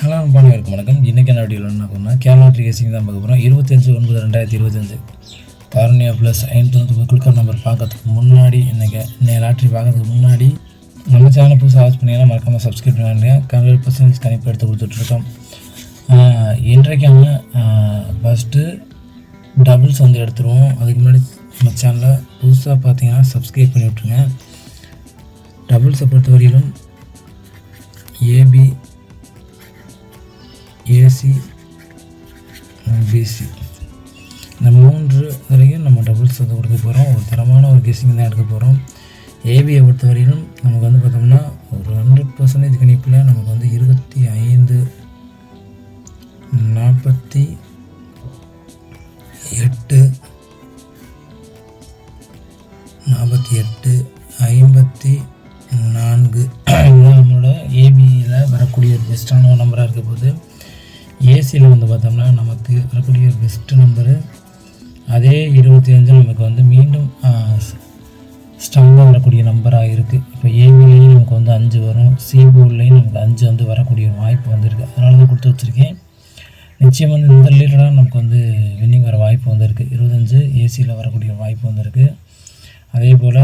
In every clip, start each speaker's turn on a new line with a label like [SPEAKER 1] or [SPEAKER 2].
[SPEAKER 1] Hello அன்பானவருக்கு வணக்கம். இன்றைக்கான வீடியோவில் என்ன பண்ணால் கேரளாட்ரி கேசிங் தான் பார்க்க போகிறோம். 25/9/2025 காரணியா ப்ளஸ் 599 குழுக்கள் நம்பர் பார்க்கறதுக்கு முன்னாடி இன்றைக்கி லாட்ரி பார்க்கறதுக்கு முன்னாடி நம்ம சேனல் புதுசாக வாட்ச் பண்ணிங்கன்னா மறக்காமல் சப்ஸ்கிரைப் பண்ணிடுங்க. 100% கணிப்பு எடுத்து கொடுத்துட்ருக்கோம். இன்றைக்கான ஃபஸ்ட்டு டபுள்ஸ் வந்து எடுத்துருவோம். அதுக்கு முன்னாடி நம்ம சேனலில் புதுசாக பார்த்தீங்கன்னா சப்ஸ்கிரைப் பண்ணி விட்ருங்க. டபுள்ஸை பொறுத்த வரையிலும் ஏபி ஏசி பிசி இந்த 3 வரைக்கும் நம்ம டபுள்ஸ் வந்து கொடுக்க போகிறோம். ஒரு தரமான ஒரு கெஸ்ஸிங் தான் எடுக்க போகிறோம். ஏபியை பொறுத்த வரையிலும் நமக்கு வந்து பார்த்தோம்னா ஒரு 100% கணிப்பில் நமக்கு வந்து 25 48 48 54 நம்மளோட ஏபியில் வரக்கூடிய ஒரு பெஸ்ட்டான ஒரு நம்பராக இருக்க போது. ஏசியில் வந்து பார்த்தோம்னா நமக்கு வரக்கூடிய ஒரு பெஸ்ட்டு நம்பரு அதே 25 நமக்கு வந்து மீண்டும் ஸ்ட்ராங்காக வரக்கூடிய நம்பராக இருக்குது. இப்போ ஏபிலையும் நமக்கு வந்து 5 வரும், சி போர்ட்லேயும் நமக்கு 5 வந்து வரக்கூடிய வாய்ப்பு வந்துருக்கு. அதனால தான் கொடுத்து வச்சுருக்கேன். நிச்சயம் வந்து இந்த ரிலேட்டடாக நமக்கு வந்து வின்னிங் வர வாய்ப்பு வந்துருக்கு. 25 ஏசியில் வரக்கூடிய வாய்ப்பு வந்துருக்கு. அதே போல்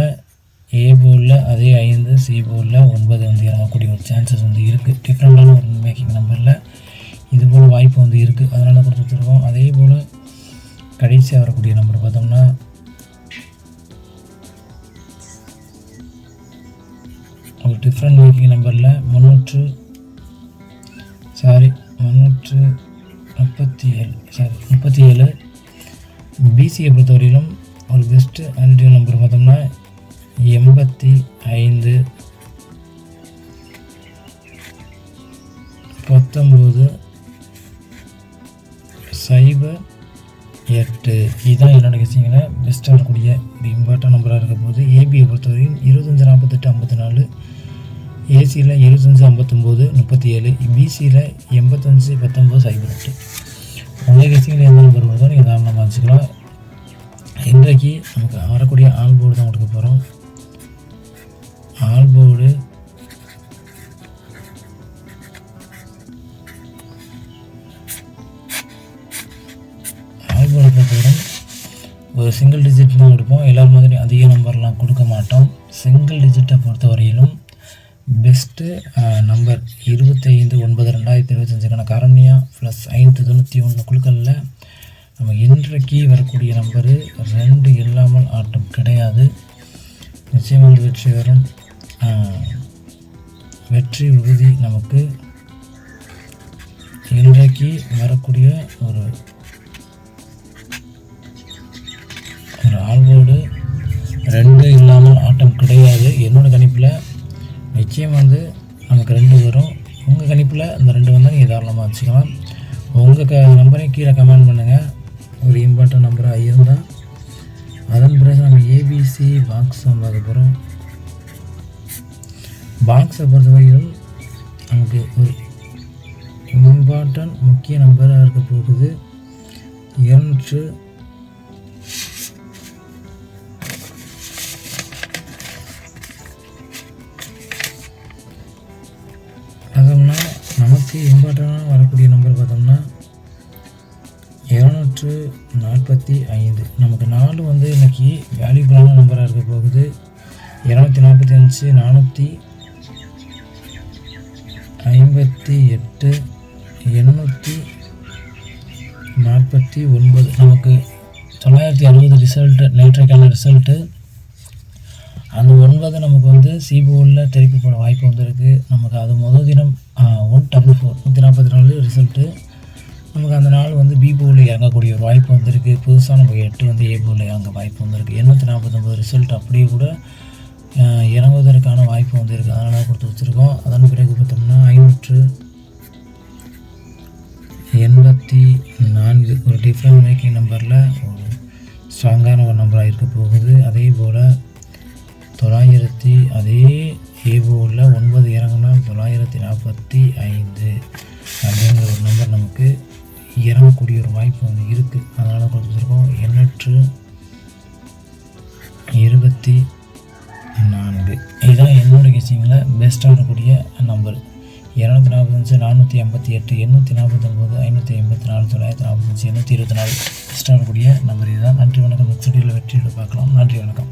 [SPEAKER 1] ஏ போர்டில் அதே 5, சி போர்டில் 9 வந்து இறங்கக்கூடிய ஒரு சான்சஸ் வந்து இருக்குது. டிஃப்ரெண்ட்டான ஒரு மேக்கிங் நம்பரில் இது போல் வாய்ப்பு வந்து இருக்குது. அதனால கொடுத்து வச்சுருக்கோம். அதே போல் கடைசியாக வரக்கூடிய நம்பர் பார்த்தோம்னா ஒரு டிஃப்ரெண்ட் மேக்கிங் நம்பரில் 337 பிசியை பொறுத்தவரையிலும் ஒரு பெஸ்ட்டு ஆல்டிவ் நம்பர் பார்த்தோம்னா 85 19 08 இதுதான் என்னோட கெஸ்ஸிங்கில் பெஸ்ட்டாக இருக்கக்கூடிய ஒரு இம்பார்ட்டன் நம்பராக இருக்க போது. ஏபியை பொறுத்தவரைக்கும் 25 48 54, ஏசியில் 25 59 37, பிசியில் 85 19 08. உங்கள் கெஸ்ஸிங்கில் எந்த நம்பர் வருதோ நீங்கள் தாராளமாக வச்சுக்கலாம். இன்றைக்கு நமக்கு வரக்கூடிய ஆல் போர்டு தான் கொடுக்க போகிறோம். ஆல் போர்டு பொறுத்தவரைக்கும் ஒரு சிங்கிள் டிஜிட் தான் கொடுப்போம். எல்லாரும் மாதிரி அதிக நம்பர்லாம் கொடுக்க மாட்டோம். சிங்கிள் டிஜிட்டை பொறுத்த வரையிலும் பெஸ்ட்டு நம்பர் 25/9/2025 காரணியா ப்ளஸ் 591 குழுக்களில் நம்ம இன்றைக்கு வரக்கூடிய நம்பரு 2 இல்லாமல் ஆட்டம் கிடையாது. நிச்சயம் வந்து வெற்றி வரும். வெற்றி உறுதி. நமக்கு இன்றைக்கு வரக்கூடிய ஒரு ஆல்போர்டு 2 இல்லாமல் ஆட்டம் கிடையாது. என்னோடய கணிப்பில் நிச்சயம் வந்து நமக்கு 2 வரும். உங்கள் கணிப்பில் அந்த 2 வந்தால் நீங்கள் தாராளமாக வச்சுக்கலாம். உங்கள் நம்பரையும் கீழே கமெண்ட் பண்ணுங்கள். ஒரு இம்பார்ட்டன் நம்பராக இருந்தால் அதன் பிறகு நம்ம ஏபிசி பாக்ஸ் பார்க்க போகிறோம். பாக்ஸை பொறுத்தவரையிலும் நமக்கு ஒரு இம்பார்ட்டன் முக்கிய நம்பராக இருக்க போகுது. 200 பார்த்தோம்னா நமக்கு இம்பார்ட்டண்டாக வரக்கூடிய நம்பர் பார்த்தோம்னா 245. நமக்கு 4 வந்து இன்றைக்கி வேல்யூபிளான நம்பராக இருக்க போகுது. 245 458 849 நமக்கு 960 ரிசல்ட்டு நேற்றைக்கான ரிசல்ட்டு. அந்த 9 நமக்கு வந்து சி போர்டில் திருப்பி போட வாய்ப்பு வந்துருக்கு. நமக்கு அது முதல் தினம் 144 144 ரிசல்ட்டு. நமக்கு அந்த நாள் வந்து பி போர்டில் இறங்கக்கூடிய ஒரு வாய்ப்பு வந்திருக்கு. புதுசாக நமக்கு 8 வந்து ஏ போர்டில் இறங்க வாய்ப்பு வந்திருக்கு. 849 ரிசல்ட் அப்படியே கூட இறங்குவதற்கான வாய்ப்பு வந்துருக்கு. அதனால் கொடுத்து வச்சுருக்கோம். அதன் பிறகு பார்த்தோம்னா 584 ஒரு டிஃப்ரெண்ட் மேக்கிங் நம்பரில் ஒரு ஸ்ட்ராங்கான ஒரு நம்பராக இருக்க போகுது. அதே போல் 900 அதே ஏ போர்டில் 9 இறங்கினா 945 அப்படிங்கிற ஒரு நம்பர் நமக்கு இறங்கக்கூடிய ஒரு வாய்ப்பு வந்து இருக்குது. அதனால் கொடுத்துருக்கோம். 824 இதுதான் என்னோடய கெஸ்ஸிங்கில் பெஸ்ட்டாக இருக்கக்கூடிய நம்பர். 245 488 849 584 945 824 பெஸ்ட்டாக இருக்கக்கூடிய நம்பர் இதுதான். நன்றி வணக்கம். நெக்ஸ்ட் வீடியோவில் வெற்றியோட பார்க்கலாம். நன்றி வணக்கம்.